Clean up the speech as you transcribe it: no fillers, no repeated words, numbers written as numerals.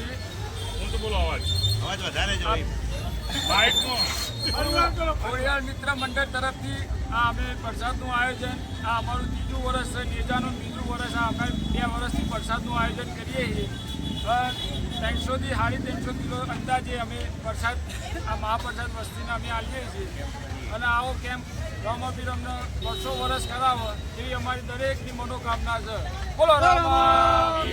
છીએ. હું તો બોલો અવાજ વધારે જોઈએ ખોડિયાર મિત્ર મંડળ તરફથી આ અમે પ્રસાદનું આયોજન આ અમારું ત્રીજું વર્ષ છે. નેજાનું બીજું વર્ષ આ અમે 2 વર્ષથી પ્રસાદનું આયોજન કરીએ છીએ. 300થી 350 કિલો અંદાજે અમે પ્રસાદ આ મહાપ્રસાદ વસ્તીને અમે આપીએ છીએ. અને આવો કેમ્પ રામાભિરમને વર્ષો વર્ષ કરાવો એવી અમારી દરેકની મનોકામના છે. બોલો રામા.